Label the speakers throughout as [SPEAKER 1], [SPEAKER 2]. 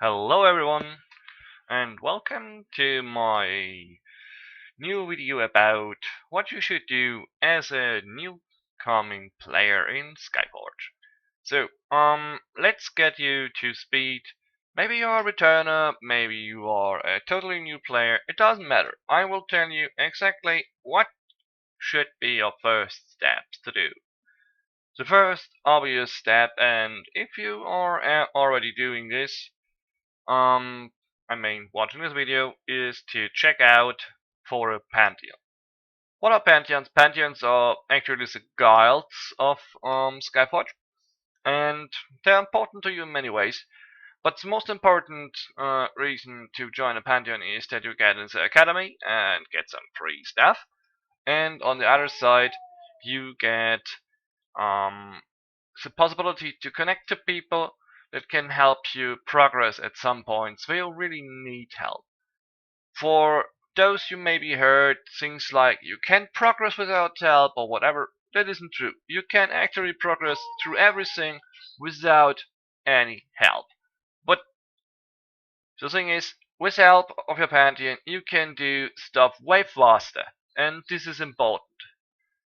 [SPEAKER 1] Hello everyone and welcome to my new video about what you should do as a new coming player in Skyforge. Let's get you to speed. Maybe you are a returner, maybe you are a totally new player, it doesn't matter. I will tell you exactly what should be your first steps to do. The first obvious step, and if you are already doing this, watching this video is to check out for a pantheon. What are pantheons? Pantheons are actually the guilds of Skyforge, and they're important to you in many ways. But the most important reason to join a pantheon is that you get into the academy and get some free stuff, and on the other side, you get um, the possibility to connect to people that can help you progress at some points where you really need help. For those you maybe heard things like you can't progress without help or whatever, that isn't true. You can actually progress through everything without any help. But the thing is, with help of your pantheon, you can do stuff way faster, and this is important.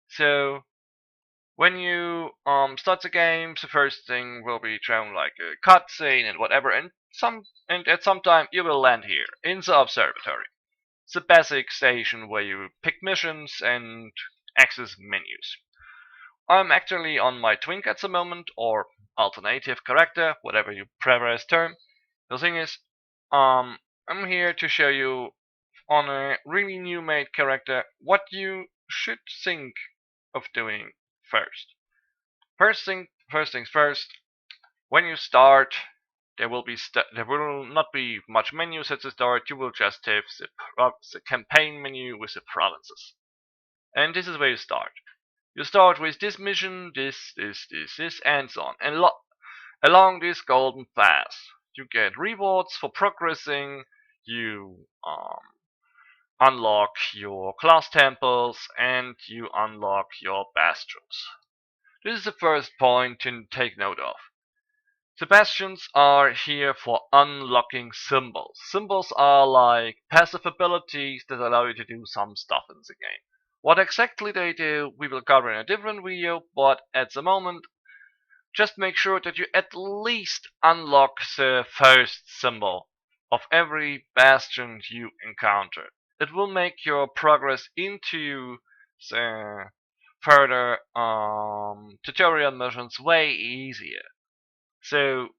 [SPEAKER 1] So when you start the game, the first thing will be shown like a cutscene and whatever, and at some time you will land here in the observatory, the basic station where you pick missions and access menus. I'm actually on my twink at the moment, or alternative character, whatever you prefer as term. The thing is, I'm here to show you on a really new made character what you should think of doing first. First things first. When you start, there will not be much menus at the start. You will just have the campaign menu with the provinces, and this is where you start. You start with this mission, this, and so on. And along this golden path, you get rewards for progressing. You unlock your class temples, and you unlock your bastions. This is the first point to take note of. The bastions are here for unlocking symbols. Symbols are like passive abilities that allow you to do some stuff in the game. What exactly they do, we will cover in a different video, but at the moment, just make sure that you at least unlock the first symbol of every bastion you encounter. It will make your progress into the further tutorial missions way easier. So,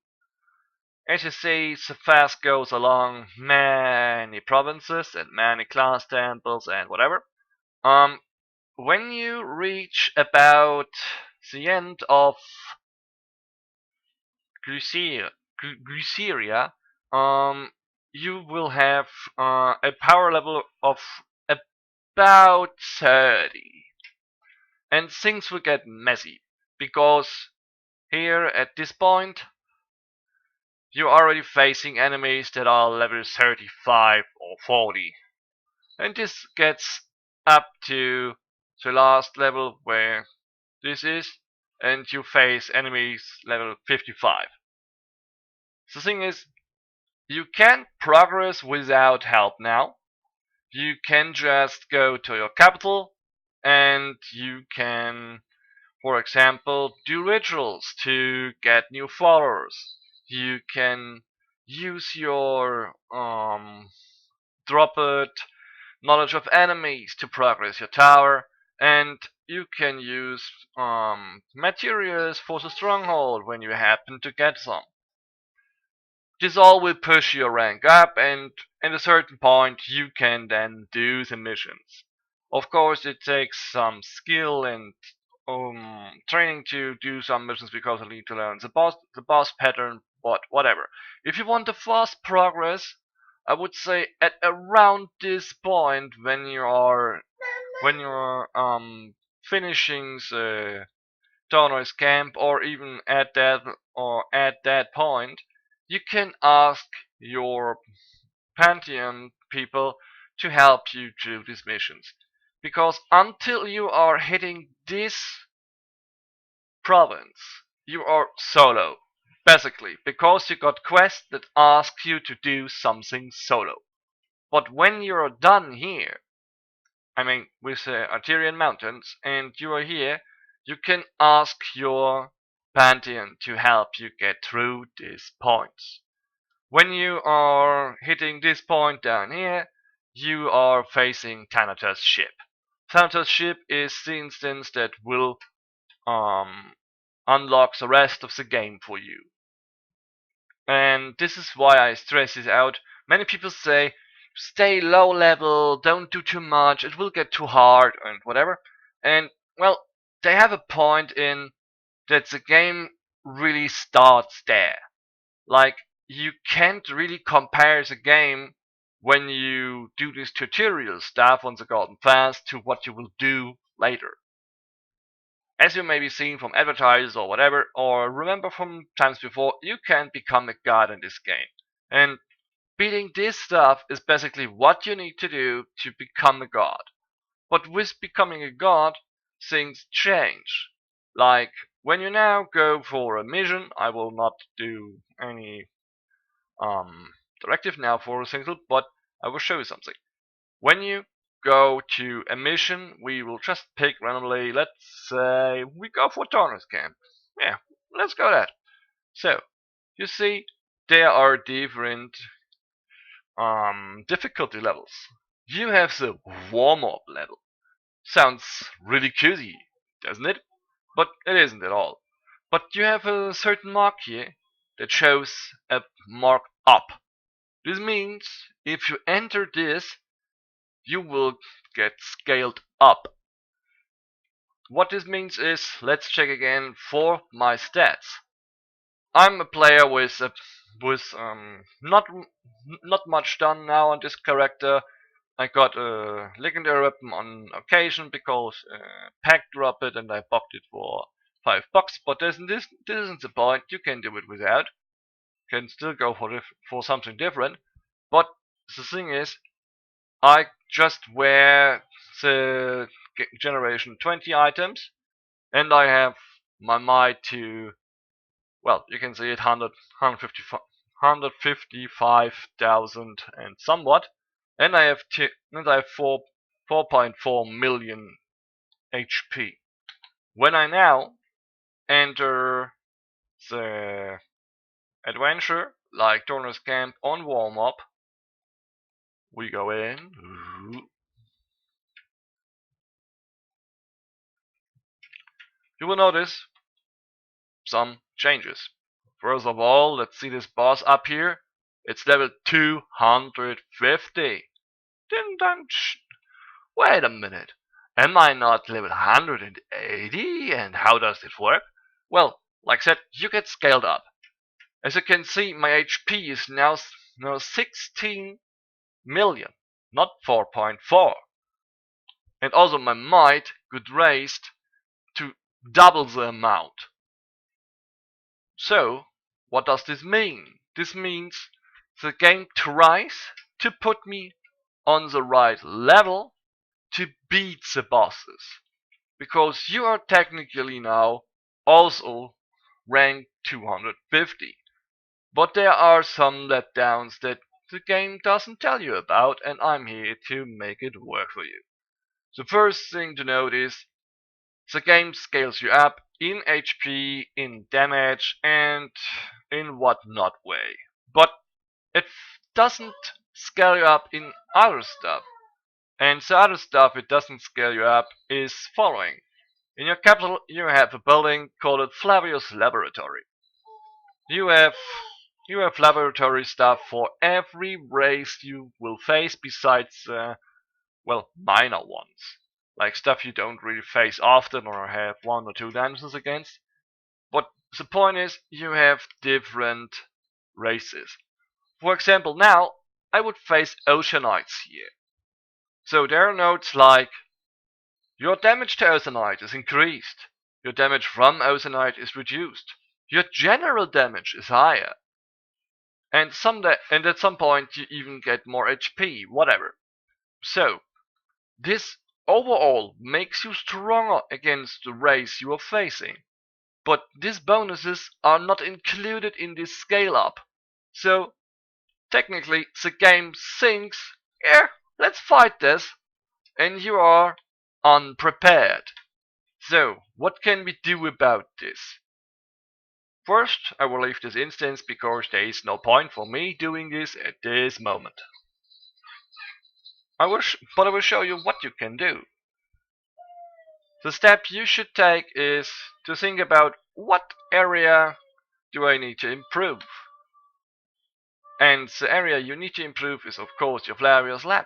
[SPEAKER 1] as you see, the fast goes along many provinces and many class temples and whatever. Um, when you reach about the end of Glyceria, you will have a power level of about 30. And things will get messy, because here at this point, you're already facing enemies that are level 35 or 40. And this gets up to the last level where this is, and you face enemies level 55. The thing is, you can't progress without help now. You can just go to your capital and you can, for example, do rituals to get new followers. You can use your dropped knowledge of enemies to progress your tower, and you can use materials for the stronghold when you happen to get some. This all will push your rank up, and at a certain point you can then do the missions. Of course, it takes some skill and training to do some missions because you need to learn the boss pattern, but whatever. If you want a fast progress, I would say at around this point when you're finishing the Donor's camp, or even at that point, you can ask your Pantheon people to help you through these missions. Because until you are hitting this province, you are solo. Basically, because you got quests that ask you to do something solo. But when you're done here, I mean with the Arterian Mountains, and you are here, you can ask your Pantheon to help you get through these points. When you are hitting this point down here, you are facing Thanatos' ship. Thanatos' ship is the instance that will unlock the rest of the game for you. And this is why I stress this out. Many people say, stay low level, don't do too much, it will get too hard, and whatever. And, well, they have a point in that the game really starts there. Like, you can't really compare the game when you do this tutorial stuff on the Golden Fast to what you will do later. As you may be seen from advertisers or whatever, or remember from times before, you can become a god in this game. And beating this stuff is basically what you need to do to become a god. But with becoming a god, things change. Like, when you now go for a mission, I will not do any directive now for a single, but I will show you something. When you go to a mission, we will just pick randomly, let's say we go for Tornus Camp. Yeah, let's go that. So, you see, there are different difficulty levels. You have the warm-up level. Sounds really cozy, doesn't it? But it isn't at all. But you have a certain mark here that shows a mark up. This means if you enter this, you will get scaled up. What this means is, let's check again for my stats. I'm a player with not much done now on this character. I got a legendary weapon on occasion because Pack dropped it and I bought it for $5. But this isn't the point. You can do it without. Can still go for something different. But the thing is, I just wear the generation 20 items, and I have my might to, well, you can see it 155,000 and somewhat, and I have 4.4 million HP. When I now enter the adventure, like Tornus Camp on warm up, we go in. You will notice some changes. First of all, let's see this boss up here. It's level 250. Didn't I? Wait a minute. Am I not level 180? And how does it work? Well, like I said, you get scaled up. As you can see, my HP is now 16 million, not 4.4. And also my might got raised to double the amount. So, what does this mean? This means the game tries to put me on the right level to beat the bosses. Because you are technically now also ranked 250. But there are some letdowns that the game doesn't tell you about, and I'm here to make it work for you. The first thing to note is the game scales you up in HP, in damage, and in whatnot way. But it doesn't scale you up in other stuff. And the other stuff it doesn't scale you up is following. In your capital you have a building called Flavius Laboratory. You have laboratory stuff for every race you will face besides well, minor ones. Like stuff you don't really face often or have one or two dungeons against. But the point is, you have different races. For example, now I would face Oceanites here. So there are notes like, your damage to Oceanite is increased. Your damage from Oceanite is reduced. Your general damage is higher. And at some point you even get more HP, whatever. So, this overall makes you stronger against the race you are facing. but these bonuses are not included in this scale up. So technically the game thinks, yeah, let's fight this, and you are unprepared. So what can we do about this? First, I will leave this instance because there is no point for me doing this at this moment. But I will show you what you can do. The step you should take is to think about what area do I need to improve. And the area you need to improve is of course your Flavio's lab.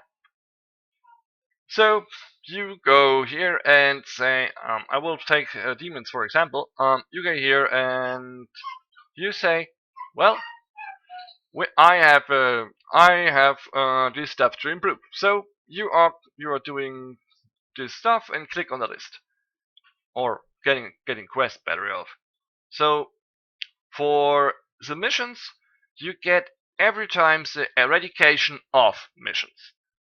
[SPEAKER 1] So you go here and say, I will take demons for example. You go here and you say, well, I have this stuff to improve. So you are doing this stuff and click on the list, or getting quests better off. So for the missions, you get every time the eradication of missions,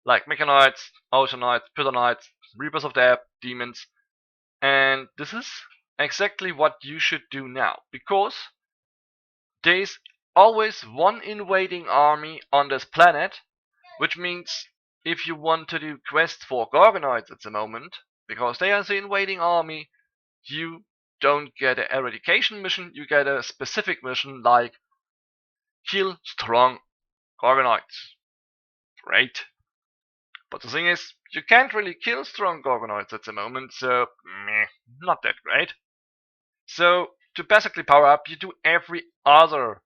[SPEAKER 1] like Mechanites, Autonites, Pillanites, Reapers of Death, Demons, and this is exactly what you should do now, because there's always one invading army on this planet, which means if you want to do quests for Gorgonites at the moment, because they are the invading army, you don't get an eradication mission, you get a specific mission like kill strong Gorgonites. Great. But the thing is, you can't really kill strong Gorgonites at the moment, so meh, not that great. So to basically power up, you do every other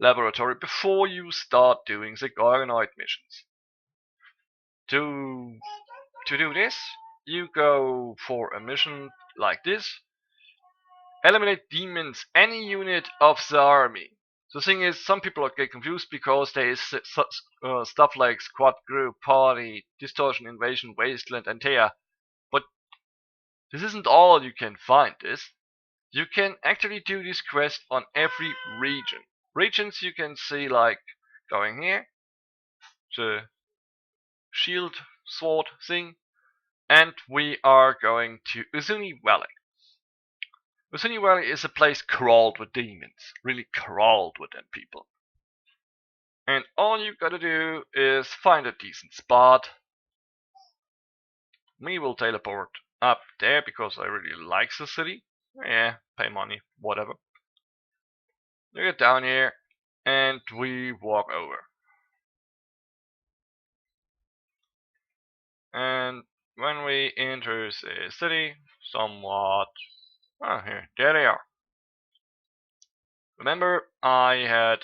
[SPEAKER 1] laboratory before you start doing the Gorgonite missions. To do this, you go for a mission like this. Eliminate demons, any unit of the army. The thing is, some people get confused because there is stuff like squad, group, party, distortion, invasion, wasteland, and Thea. But this isn't all you can find this. You can actually do this quest on every region. Regions you can see like going here, the shield sword thing, and we are going to Uzuni Valley. Uzuni Valley is a place crawled with demons, really crawled with them people. And all you gotta do is find a decent spot. Me will teleport up there because I really like the city. Yeah, pay money, whatever. You get down here and we walk over. And when we enter the city, somewhat... Oh, here, there they are. Remember, I had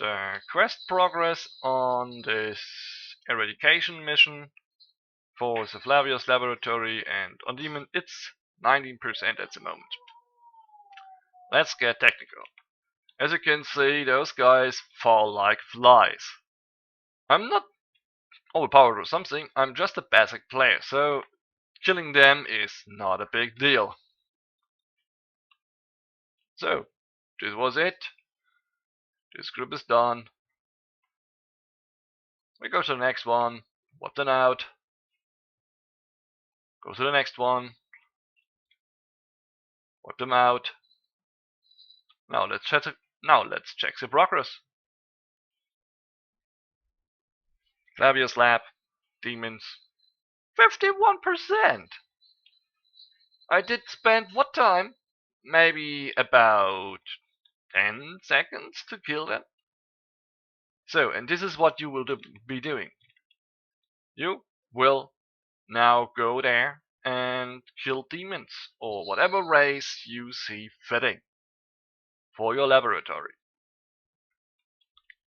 [SPEAKER 1] quest progress on this eradication mission for the Flavius laboratory, and on Demon it's 19% at the moment. Let's get technical. As you can see, those guys fall like flies. I'm not overpowered or something, I'm just a basic player, so killing them is not a big deal. So, this was it. This group is done. We go to the next one, wipe them out. Go to the next one, wipe them out. Now let's check the progress. Flavius Lab, Demons, 51%! I did spend what time? Maybe about 10 seconds to kill them. So, and this is what you will be doing. You will now go there and kill demons, or whatever race you see fitting, for your laboratory.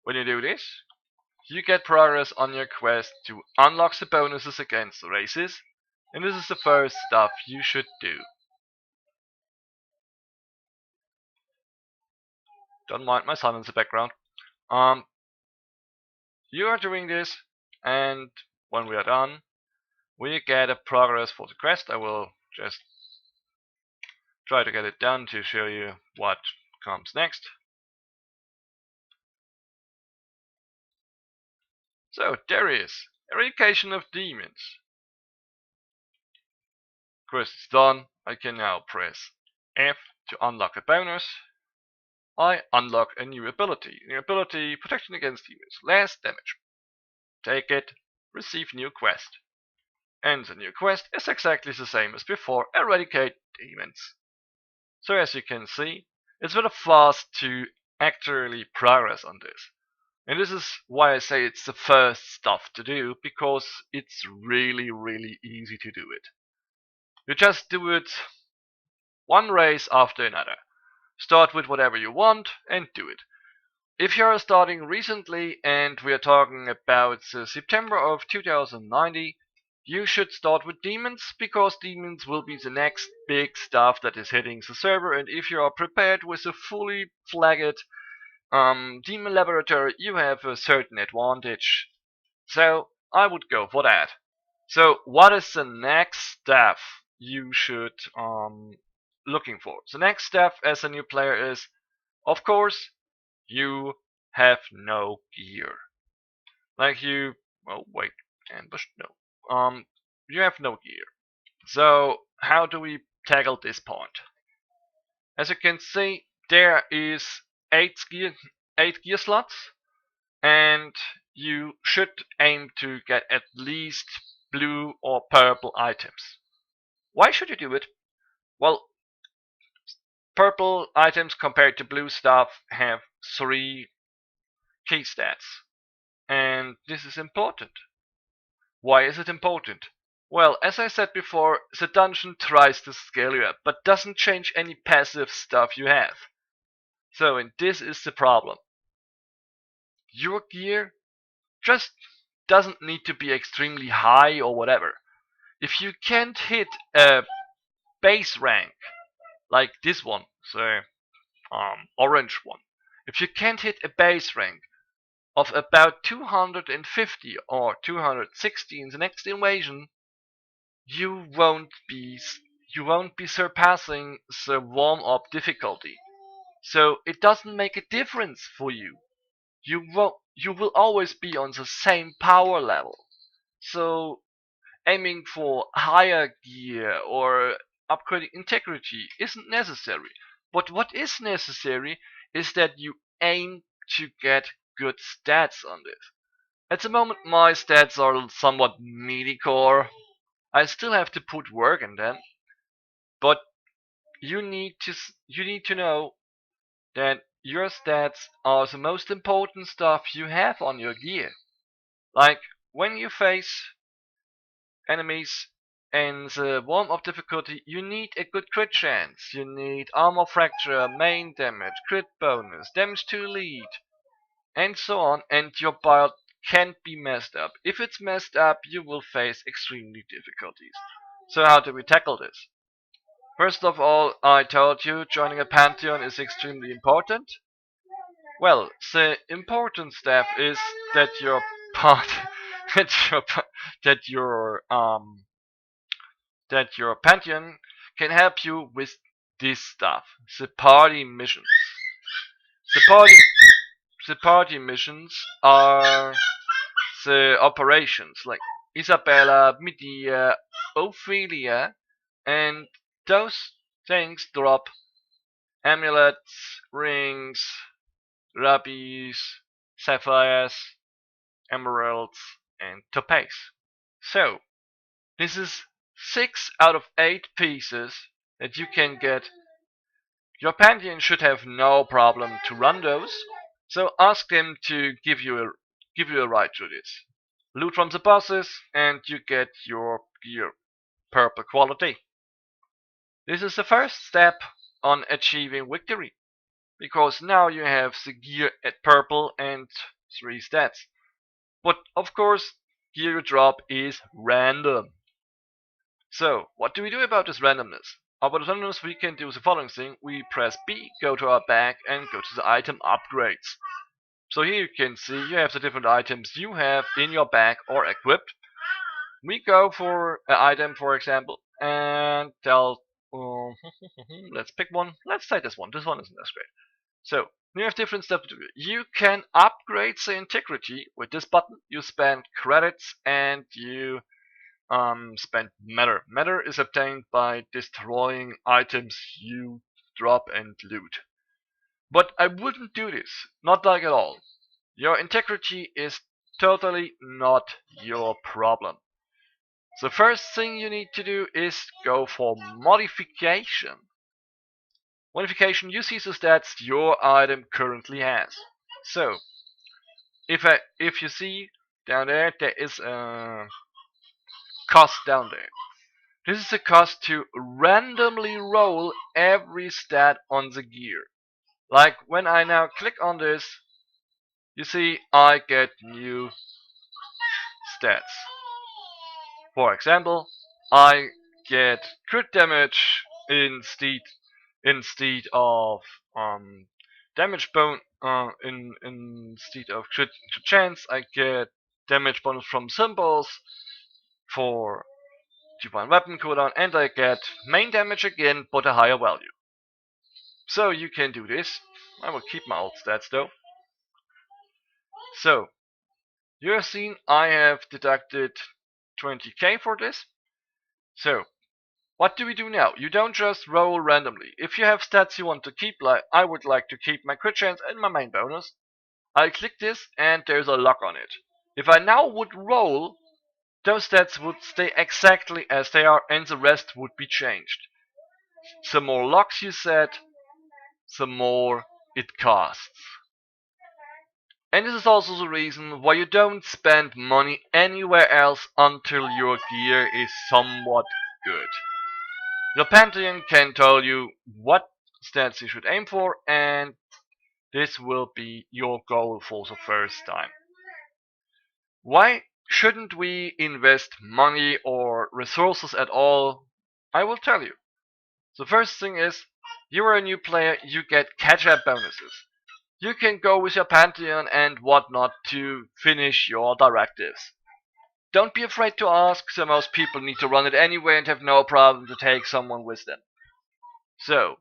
[SPEAKER 1] When you do this, you get progress on your quest to unlock the bonuses against the races, and this is the first stuff you should do. Don't mind my son in the background. You are doing this, and when we are done, we get a progress for the quest. I will just try to get it done to show you what comes next. So there is eradication of demons. Quest is done. I can now press F To unlock a bonus, I unlock a new ability. New ability, protection against demons. Less damage. Take it, receive new quest. And the new quest is exactly the same as before, eradicate demons. So as you can see, it's very fast to actually progress on this. And this is why I say it's the first stuff to do, because it's really easy to do it. You just do it one race after another. Start with whatever you want and do it. If you're starting recently, and we are talking about September of 2090, you should start with demons, because demons will be the next big stuff that is hitting the server, and if you are prepared with a fully flagged demon laboratory, you have a certain advantage. So I would go for that. So what is the next step you should looking for? The next step as a new player is, of course, you have no gear. Like you, oh wait, ambush, no. You have no gear. So how do we tackle this point? As you can see, there is eight gear slots, and you should aim to get at least blue or purple items. Why should you do it? Well, purple items compared to blue stuff have 3 key stats, and this is important. Why is it important? Well, as I said before, the dungeon tries to scale you up, but doesn't change any passive stuff you have. So, and this is the problem. Your gear just doesn't need to be extremely high or whatever. If you can't hit a base rank, like this one, the orange one, if you can't hit a base rank of about 250 or 260 in the next invasion, you won't be surpassing the warm-up difficulty. So it doesn't make a difference for you. You will always be on the same power level. So aiming for higher gear or upgrading integrity isn't necessary. But what is necessary is that you aim to get good stats on this. At the moment my stats are somewhat mediocre. I still have to put work in them, but you need to know that your stats are the most important stuff you have on your gear. Like when you face enemies in the warm-up difficulty, you need a good crit chance. You need armor fracture, main damage, crit bonus, damage to lead, and so on, and your build can't be messed up. If it's messed up, you will face extremely difficulties. So how do we tackle this? First of all, I told you joining a pantheon is extremely important. Well, the important step is that your part that your that your that your pantheon can help you with this stuff. The party missions. The party the party missions are the operations like Isabella, Medea, Ophelia, and those things drop amulets, rings, rubies, sapphires, emeralds, and topaz. So, this is 6 out of 8 pieces that you can get. Your pantheon should have no problem to run those, so ask them to give you a ride through this. Loot from the bosses and you get your gear purple quality. This is the first step on achieving victory, because now you have the gear at purple and 3 stats. But of course, gear drop is random. So, what do we do about this randomness? About the randomness, we can do the following thing. We press B, go to our bag, and go to the item upgrades. So here you can see you have the different items you have in your bag or equipped. We go for an item, for example, and tell, let's pick one. Let's say this one. This one isn't as great. So you have different steps to do. You can upgrade the integrity with this button. You spend credits and you spend matter. Matter is obtained by destroying items you drop and loot. But I wouldn't do this, not like at all. Your integrity is totally not your problem. The first thing you need to do is go for modification. Modification uses the stats your item currently has. So, if you see down there, there is a cost down there. This is the cost to randomly roll every stat on the gear. Like when I now click on this, you see I get new stats. For example, I get crit damage instead of damage bone instead of crit chance. I get damage bonus from symbols for divine weapon cooldown, and I get main damage again, but a higher value. So you can do this. I will keep my old stats though. So you have seen I have deducted 20k for this. So what do we do now? You don't just roll randomly. If you have stats you want to keep, like I would like to keep my crit chance and my main bonus, I click this and there's a lock on it. If I now would roll, those stats would stay exactly as they are and the rest would be changed. The more locks you set, the more it costs. And this is also the reason why you don't spend money anywhere else until your gear is somewhat good. Your Pantheon can tell you what stats you should aim for, and this will be your goal for the first time. Why shouldn't we invest money or resources at all? I will tell you. The first thing is, you are a new player, you get catch-up bonuses. You can go with your Pantheon and whatnot to finish your directives. Don't be afraid to ask, so most people need to run it anyway and have no problem to take someone with them. So,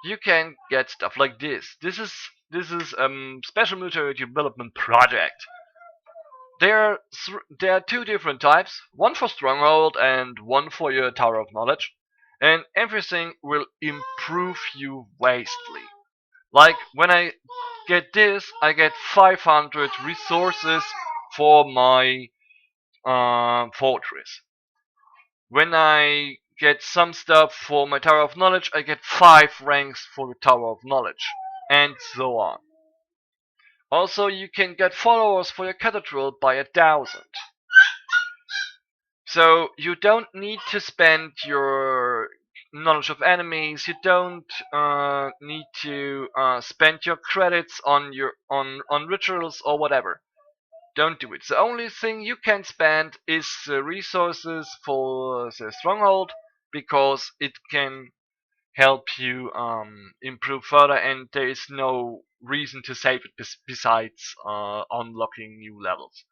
[SPEAKER 1] you can get stuff like this. This is special military development project. There are two different types, one for Stronghold and one for your Tower of Knowledge, and everything will improve you vastly. Like when I get this, I get 500 resources for my fortress. When I get some stuff for my Tower of Knowledge, I get 5 ranks for the Tower of Knowledge, and so on. Also, you can get followers for your cathedral by 1,000. So you don't need to spend your knowledge of enemies. You don't need to spend your credits on on rituals or whatever. Don't do it. The only thing you can spend is resources for the stronghold, because it can help you improve further, and there is no reason to save it besides unlocking new levels.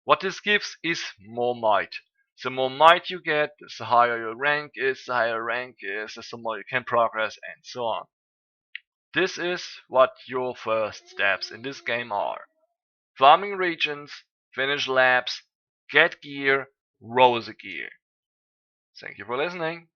[SPEAKER 1] What this gives is more might. The more might you get, the higher your rank is, the more you can progress, and so on. This is what your first steps in this game are. Farming regions, finish labs, get gear, roll the gear. Thank you for listening.